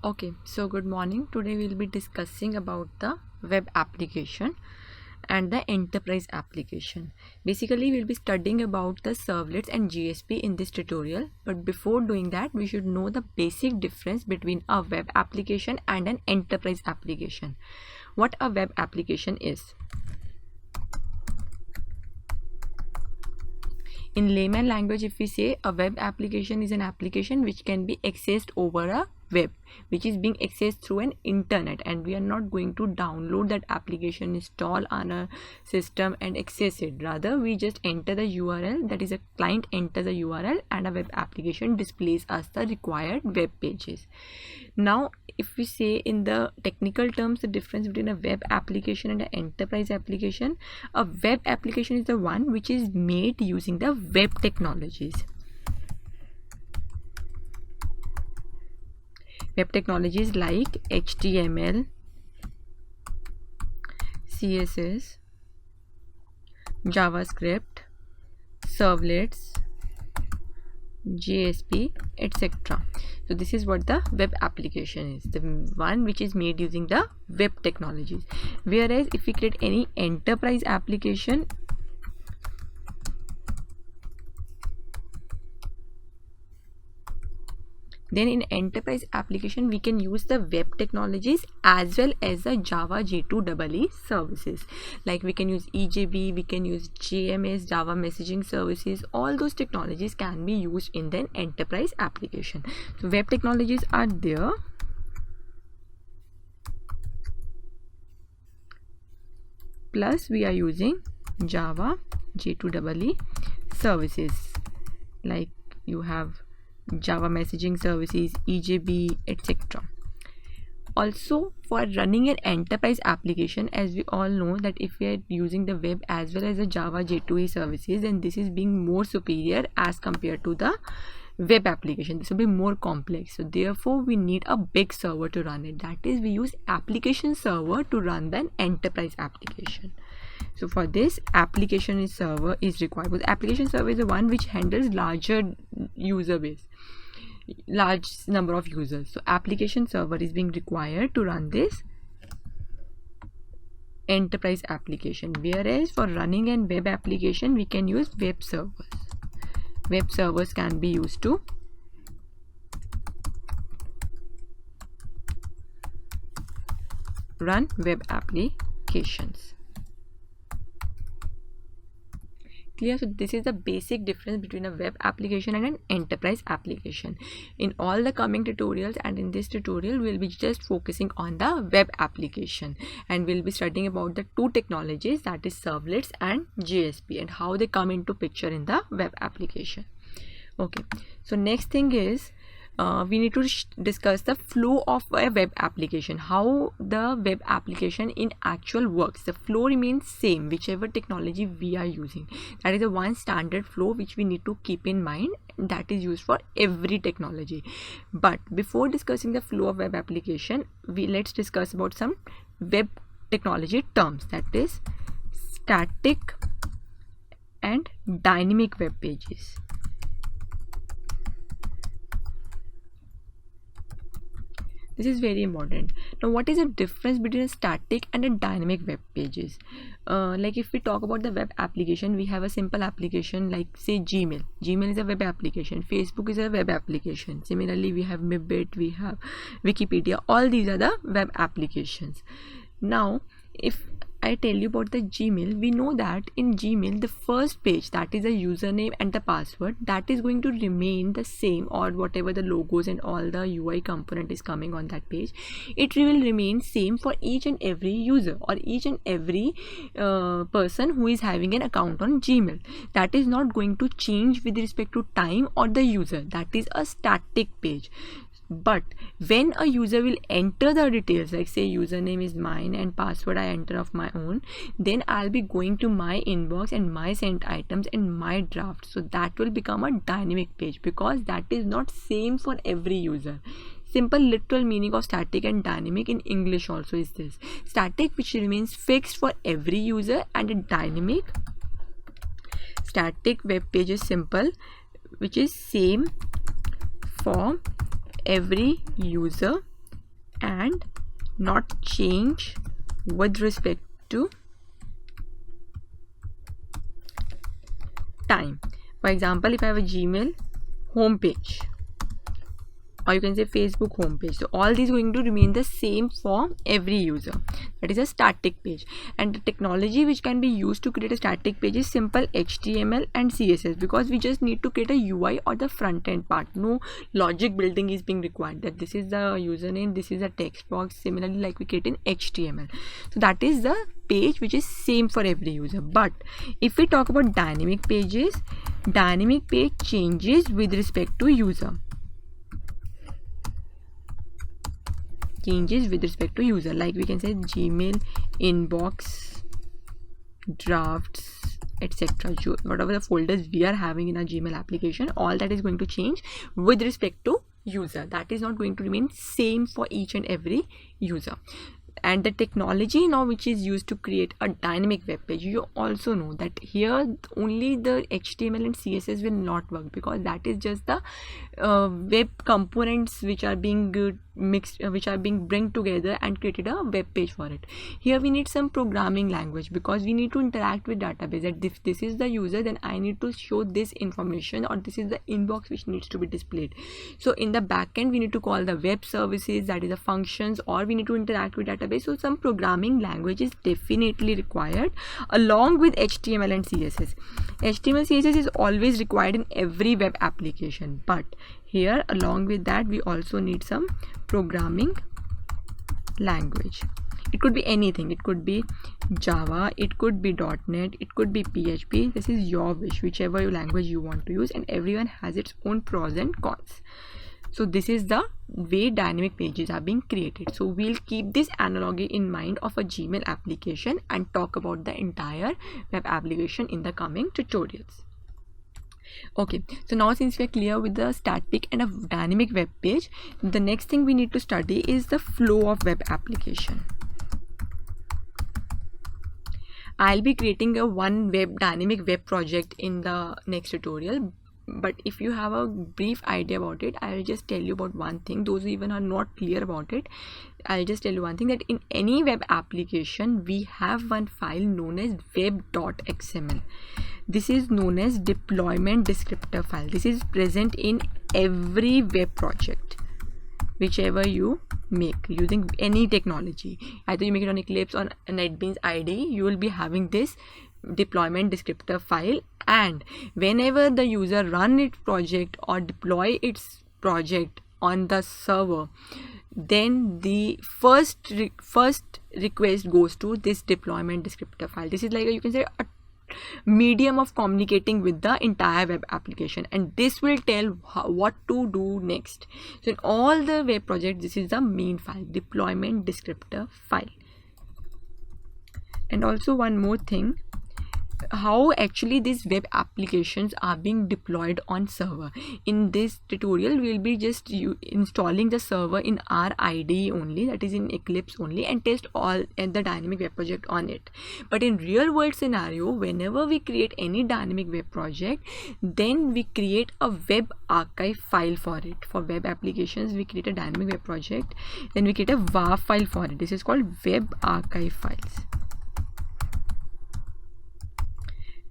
Okay, so good morning. Today we'll be discussing about the web application and the enterprise application. Basically, we'll be studying about the servlets and JSP in this tutorial. But before doing that, we should know the basic difference between a web application and an enterprise application. What a web application is. In layman language, if we say a web application is an application which can be accessed over a web, which is being accessed through an internet, and we are not going to download that application, install on a system and access it. Rather, we just enter the URL, that is a client enters the URL and a web application displays us the required web pages. Now, if we say in the technical terms the difference between a web application and an enterprise application, a web application is the one which is made using the web technologies. Web technologies like HTML, CSS, JavaScript, servlets, JSP, etc. So this is what the web application is, the one which is made using the web technologies. Whereas if we create any enterprise application, then in enterprise application we can use the web technologies as well as the Java J2EE services. Like we can use EJB, we can use JMS, Java messaging services. All those technologies can be used in the enterprise application. So web technologies are there. Plus we are using Java J2EE services. Like you have Java messaging services, EJB, etc. Also, for running an enterprise application, as we all know that if we are using the web as well as the Java J2EE services, then this is being more superior as compared to the web application. This will be more complex. So therefore, we need a big server to run it. That is, we use application server to run the enterprise application. So for this, application server is required. Because application server is the one which handles larger user base, large number of users. So application server is being required to run this enterprise application. Whereas for running an web application, we can use web servers. Web servers can be used to run web applications. Clear? So this is the basic difference between a web application and an enterprise application. In all the coming tutorials and in this tutorial, we'll be just focusing on the web application, and we'll be studying about the two technologies, that is servlets and JSP, and how they come into picture in the web application. Okay, so next thing is we need to discuss the flow of a web application, how the web application in actual works. The flow remains same whichever technology we are using. That is the one standard flow which we need to keep in mind, that is used for every technology. But before discussing the flow of web application, let's discuss about some web technology terms, that is static and dynamic web pages. This is very important. Now, what is the difference between a static and a dynamic web pages? Like if we talk about the web application, we have a simple application like say Gmail. Gmail is a web application. Facebook is a web application. Similarly, we have Mibit, we have Wikipedia. All these are the web applications. Now, if I tell you about the Gmail, we know that in Gmail, the first page, that is the username and the password, that is going to remain the same, or whatever the logos and all the UI component is coming on that page, it will remain same for each and every user or each and every person who is having an account on Gmail. That is not going to change with respect to time or the user. That is a static page. But when a user will enter the details, like say username is mine and password I enter of my own, then I'll be going to my inbox and my sent items and my draft. So that will become a dynamic page, because that is not same for every user. Simple literal meaning of static and dynamic in English also is this: static, which remains fixed for every user, and a dynamic static web page is simple, which is same for every user and not change with respect to time. For example, if I have a Gmail homepage, or you can say Facebook homepage, so all these going to remain the same for every user. That is a static page, and the technology which can be used to create a static page is simple HTML and CSS, because we just need to create a UI or the front end part. No logic building is being required, that this is the username, this is a text box, similarly like we create in HTML. So that is the page which is same for every user. But if we talk about dynamic pages, dynamic page changes with respect to user. Changes with respect to user, like we can say Gmail inbox, drafts, etc. Whatever the folders we are having in our Gmail application, all that is going to change with respect to user. That is not going to remain same for each and every user. And the technology now which is used to create a dynamic web page, you also know that here only the HTML and CSS will not work, because that is just the web components which are being mixed, which are being bring together and created a web page for it. Here we need some programming language, because we need to interact with database, that if this is the user, then I need to show this information, or this is the inbox which needs to be displayed. So in the backend we need to call the web services, that is the functions, or we need to interact with database. So some programming language is definitely required along with HTML and CSS. HTML CSS is always required in every web application, but here along with that we also need some programming language. It could be anything, it could be Java, it could be .NET, it could be PHP. This is your wish, whichever language you want to use, and everyone has its own pros and cons. So this is the way dynamic pages are being created. So we'll keep this analogy in mind of a Gmail application and talk about the entire web application in the coming tutorials. Okay, so now since we are clear with the static and a dynamic web page, the next thing we need to study is the flow of web application. I'll be creating a dynamic web project in the next tutorial, but if you have a brief idea about it, I'll just tell you about one thing. Those who even are not clear about it, I'll just tell you one thing, that in any web application we have one file known as web.xml. This is known as deployment descriptor file. This is present in every web project whichever you make using any technology. Either you make it on Eclipse or NetBeans IDE, you will be having this deployment descriptor file, and whenever the user run its project or deploy its project on the server, then the first request goes to this deployment descriptor file. This is like you can say a medium of communicating with the entire web application, and this will tell what to do next. So in all the web projects, this is the main file, deployment descriptor file. And also one more thing, how actually these web applications are being deployed on server. In this tutorial we will be just installing the server in our IDE only, that is in Eclipse only, and test all and the dynamic web project on it. But in real world scenario, whenever we create any dynamic web project, then we create a web archive file for it. For web applications we create a dynamic web project, then we create a WAR file for it. This is called web archive files.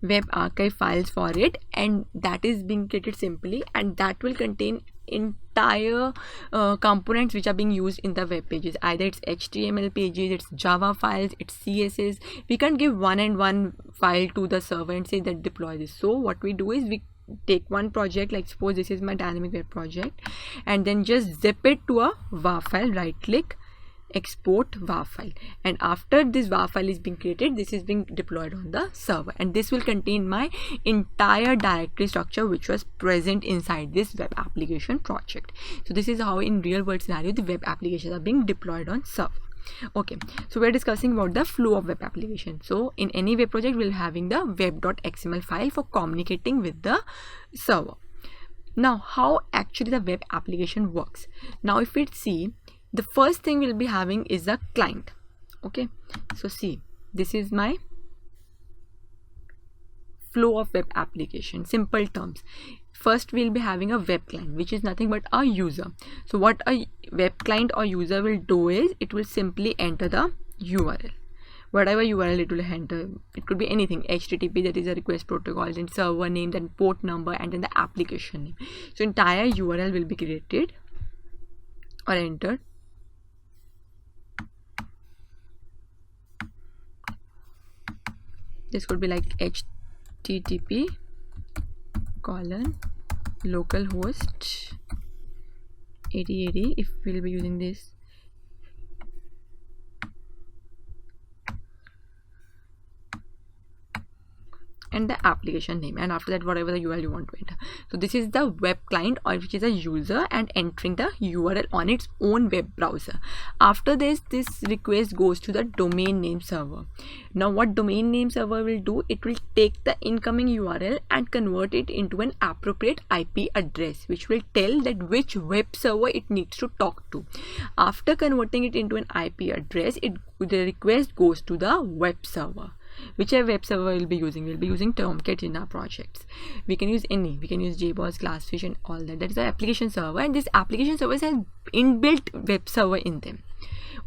Web archive files for it, and that is being created simply, and that will contain entire components which are being used in the web pages. Either it's HTML pages, it's Java files, it's CSS. We can't give one file to the server and say that deploy this. So what we do is we take one project, like suppose this is my dynamic web project, and then just zip it to a WAR file, right click, export WAR file, and after this WAR file is being created, this is being deployed on the server, and this will contain my entire directory structure which was present inside this web application project. So this is how in real world scenario the web applications are being deployed on server. Okay, so we're discussing about the flow of web application. So in any web project we'll having the web.xml file for communicating with the server. Now how actually the web application works. Now if we see, the first thing we'll be having is a client. Okay, so see, this is my flow of web application. Simple terms. first we'll be having a web client, which is nothing but a user. So what a web client or user will do is it will simply enter the URL. Whatever URL it will enter, it could be anything, HTTP, that is a request protocol, then server name, then port number, and then the application name. So entire URL will be created or entered. This could be like HTTP localhost 8080 if we'll be using this. And the application name, and after that whatever the URL you want to enter. So this is the web client, or which is a user and entering the URL on its own web browser. After this request goes to the domain name server. Now what domain name server will do, it will take the incoming URL and convert it into an appropriate IP address, which will tell that which web server it needs to talk to. After converting it into an IP address, the request goes to the web server. Whichever web server we'll be using Tomcat in our projects. We can use any, we can use JBoss, Glassfish, and all that. That is the application server, and this application server has inbuilt web server in them.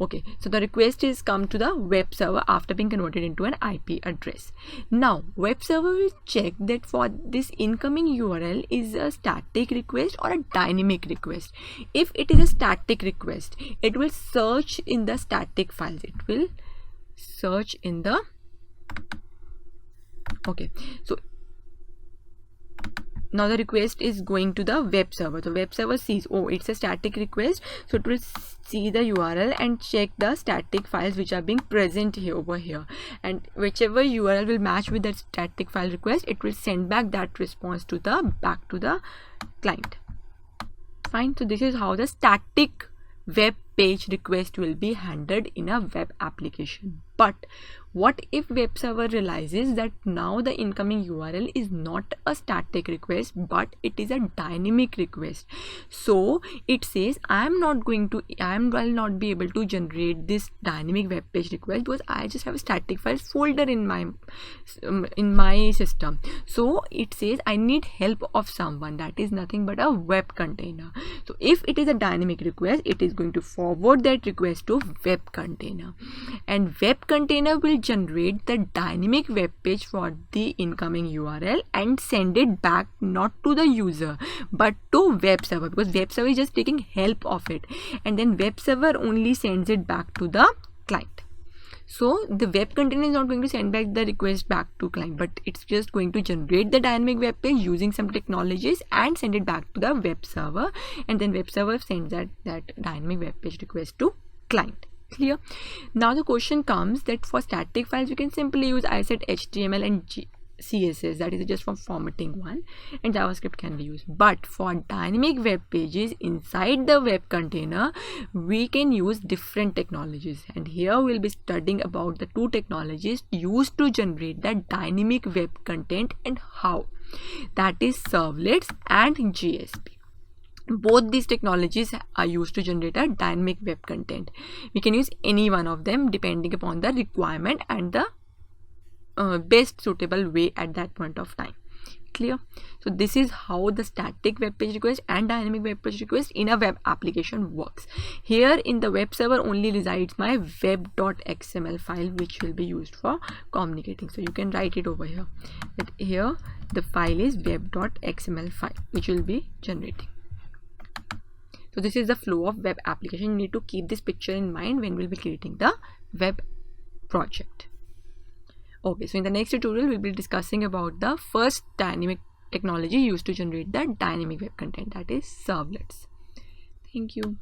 Okay, so the request is come to the web server after being converted into an IP address. Now web server will check that for this incoming URL is a static request or a dynamic request. If it is a static request, it will search in the static files. It will search in the so now the request is going to the web server. The web server sees, oh, it's a static request, so it will see the URL and check the static files which are being present here over here, and whichever URL will match with that static file request, it will send back that response to the back to the client. Fine. So this is how the static web page request will be handled in a web application. But what if web server realizes that now the incoming URL is not a static request but it is a dynamic request? So it says I will not be able to generate this dynamic web page request because I just have a static files folder in my system. So it says I need help of someone, that is nothing but a web container. So if it is a dynamic request, it is going to forward that request to web container, and web container will generate the dynamic web page for the incoming URL and send it back not to the user but to web server, because web server is just taking help of it, and then web server only sends it back to the client. So the web container is not going to send back the request back to client, but it's just going to generate the dynamic web page using some technologies and send it back to the web server, and then web server sends that dynamic web page request to client. Clear? Now the question comes that for static files we can simply use, I said, HTML and CSS, that is just for formatting one, and JavaScript can be used. But for dynamic web pages inside the web container, we can use different technologies, and here we'll be studying about the two technologies used to generate that dynamic web content and how. That is servlets and JSP. Both these technologies are used to generate a dynamic web content. We can use any one of them depending upon the requirement and the best suitable way at that point of time. Clear? So this is how the static web page request and dynamic web page request in a web application works. Here in the web server only resides my web.xml file, which will be used for communicating. So you can write it over here, that here the file is web.xml file which will be generating. So this is the flow of web application. You need to keep this picture in mind when we'll be creating the web project. Okay, so in the next tutorial we'll be discussing about the first dynamic technology used to generate the dynamic web content, that is servlets. Thank you.